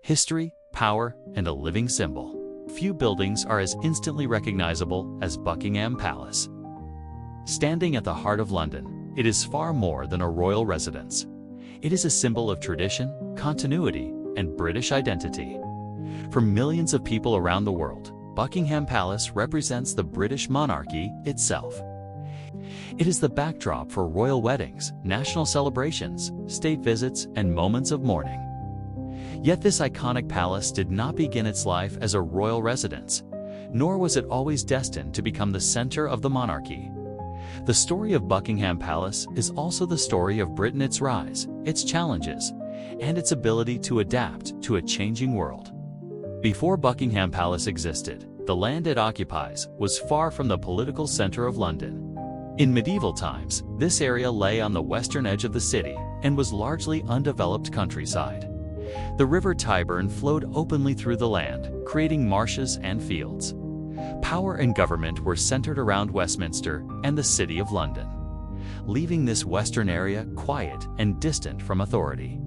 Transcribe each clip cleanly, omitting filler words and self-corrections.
history, power, and a living symbol. Few buildings are as instantly recognizable as Buckingham Palace. Standing at the heart of London, it is far more than a royal residence. It is a symbol of tradition, continuity, and British identity. For millions of people around the world, Buckingham Palace represents the British monarchy itself. It is the backdrop for royal weddings, national celebrations, state visits, and moments of mourning. Yet this iconic palace did not begin its life as a royal residence, nor was it always destined to become the center of the monarchy. The story of Buckingham Palace is also the story of Britain, its rise, its challenges, and its ability to adapt to a changing world. Before Buckingham Palace existed, the land it occupies was far from the political center of London. In medieval times, this area lay on the western edge of the city and was largely undeveloped countryside. The river Tyburn flowed openly through the land, creating marshes and fields. Power and government were centered around Westminster and the City of London, leaving this western area quiet and distant from authority.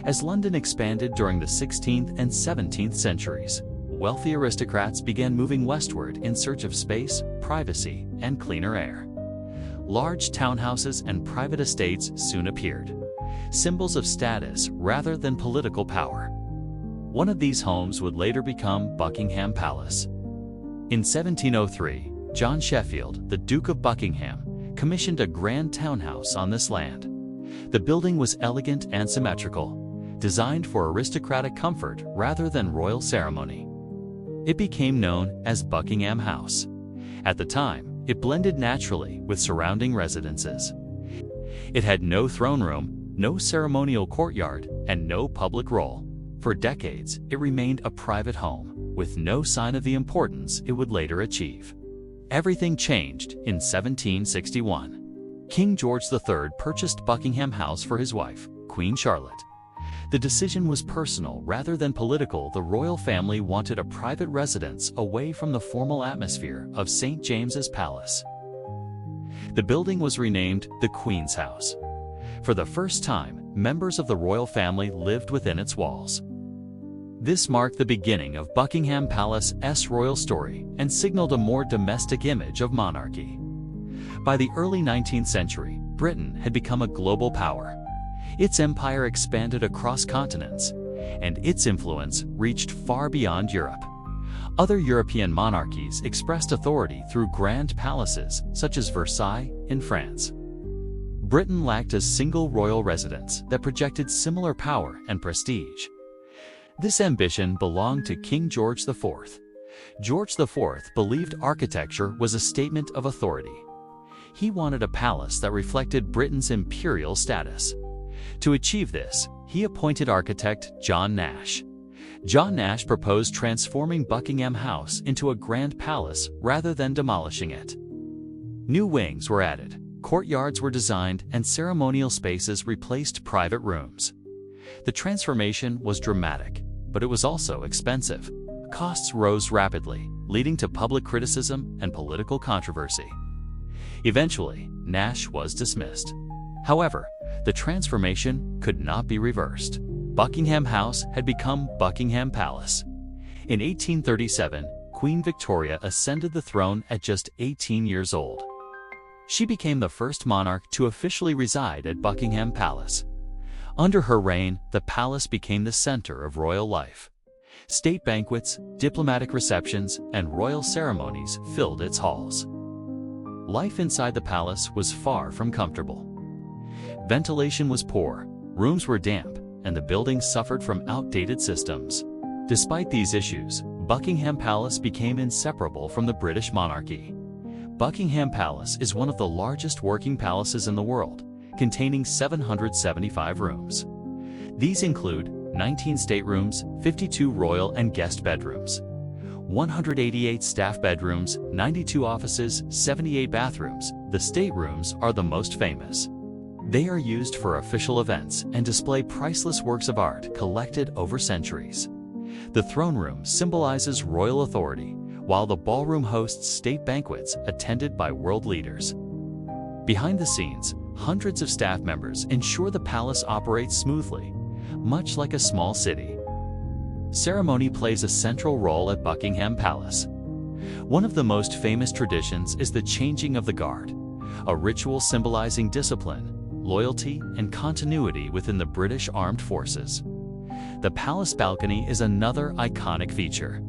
As London expanded during the 16th and 17th centuries, wealthy aristocrats began moving westward in search of space, privacy, and cleaner air. Large townhouses and private estates soon appeared, symbols of status rather than political power. One of these homes would later become Buckingham Palace. In 1703, John Sheffield, the Duke of Buckingham, commissioned a grand townhouse on this land. The building was elegant and symmetrical, designed for aristocratic comfort rather than royal ceremony. It became known as Buckingham House. At the time, it blended naturally with surrounding residences. It had no throne room, no ceremonial courtyard, and no public role. For decades, it remained a private home, with no sign of the importance it would later achieve. Everything changed in 1761. King George III purchased Buckingham House for his wife, Queen Charlotte. The decision was personal rather than political. The royal family wanted a private residence away from the formal atmosphere of St. James's Palace. The building was renamed the Queen's House. For the first time, members of the royal family lived within its walls. This marked the beginning of Buckingham Palace's royal story and signaled a more domestic image of monarchy. By the early 19th century, Britain had become a global power. Its empire expanded across continents, and its influence reached far beyond Europe. Other European monarchies expressed authority through grand palaces, such as Versailles in France. Britain lacked a single royal residence that projected similar power and prestige. This ambition belonged to King George IV. George IV believed architecture was a statement of authority. He wanted a palace that reflected Britain's imperial status. To achieve this, he appointed architect John Nash. John Nash proposed transforming Buckingham House into a grand palace rather than demolishing it. New wings were added, courtyards were designed, and ceremonial spaces replaced private rooms. The transformation was dramatic, but it was also expensive. Costs rose rapidly, leading to public criticism and political controversy. Eventually, Nash was dismissed. However, the transformation could not be reversed. Buckingham House had become Buckingham Palace. In 1837, Queen Victoria ascended the throne at just 18 years old. She became the first monarch to officially reside at Buckingham Palace. Under her reign, the palace became the center of royal life. State banquets, diplomatic receptions, and royal ceremonies filled its halls. Life inside the palace was far from comfortable. Ventilation was poor, rooms were damp, and the building suffered from outdated systems. Despite these issues, Buckingham Palace became inseparable from the British monarchy. Buckingham Palace is one of the largest working palaces in the world, containing 775 rooms. These include 19 staterooms, 52 royal and guest bedrooms, 188 staff bedrooms, 92 offices, 78 bathrooms. The staterooms are the most famous. They are used for official events and display priceless works of art collected over centuries. The throne room symbolizes royal authority, while the ballroom hosts state banquets attended by world leaders. Behind the scenes, hundreds of staff members ensure the palace operates smoothly, much like a small city. ceremony plays a central role at Buckingham Palace. One of the most famous traditions is the changing of the guard, a ritual symbolizing discipline, loyalty, and continuity within the British Armed Forces. The palace balcony is another iconic feature.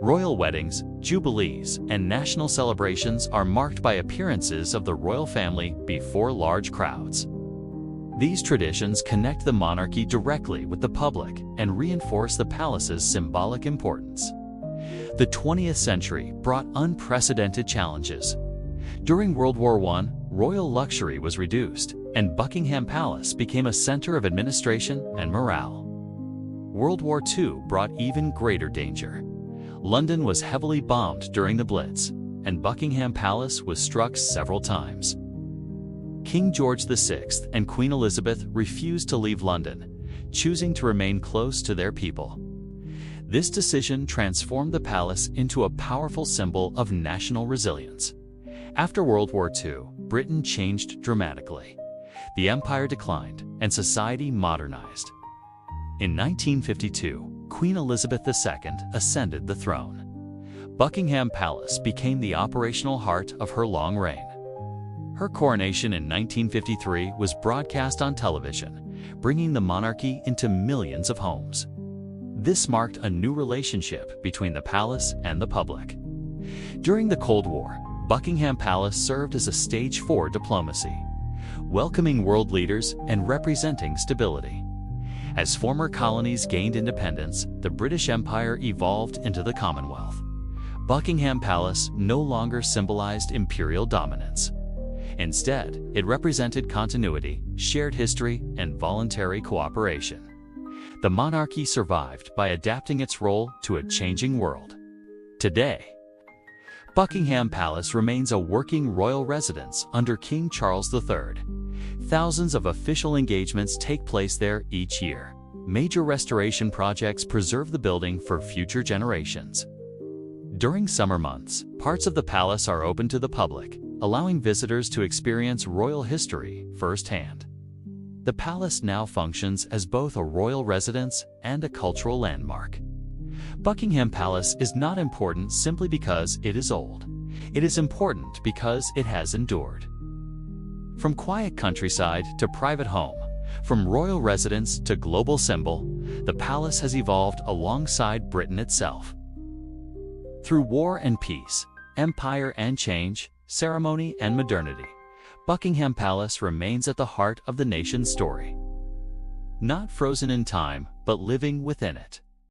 Royal weddings, jubilees, and national celebrations are marked by appearances of the royal family before large crowds. These traditions connect the monarchy directly with the public and reinforce the palace's symbolic importance. The 20th century brought unprecedented challenges. During World War I, royal luxury was reduced, and Buckingham Palace became a center of administration and morale. World War II brought even greater danger. London was heavily bombed during the Blitz, and Buckingham Palace was struck several times. King George VI and Queen Elizabeth refused to leave London, choosing to remain close to their people. This decision transformed the palace into a powerful symbol of national resilience. After World War II, Britain changed dramatically. The empire declined, and society modernized. In 1952, Queen Elizabeth II ascended the throne. Buckingham Palace became the operational heart of her long reign. Her coronation in 1953 was broadcast on television, bringing the monarchy into millions of homes. This marked a new relationship between the palace and the public. During the Cold War, Buckingham Palace served as a stage for diplomacy, welcoming world leaders and representing stability. As former colonies gained independence, the British Empire evolved into the Commonwealth. Buckingham Palace no longer symbolized imperial dominance. Instead, it represented continuity, shared history, and voluntary cooperation. The monarchy survived by adapting its role to a changing world. Today, Buckingham Palace remains a working royal residence under King Charles III. Thousands of official engagements take place there each year. Major restoration projects preserve the building for future generations. During summer months, parts of the palace are open to the public, allowing visitors to experience royal history firsthand. The palace now functions as both a royal residence and a cultural landmark. Buckingham Palace is not important simply because it is old. It is important because it has endured. From quiet countryside to private home, from royal residence to global symbol, the palace has evolved alongside Britain itself. Through war and peace, empire and change, ceremony and modernity, Buckingham Palace remains at the heart of the nation's story. Not frozen in time, but living within it.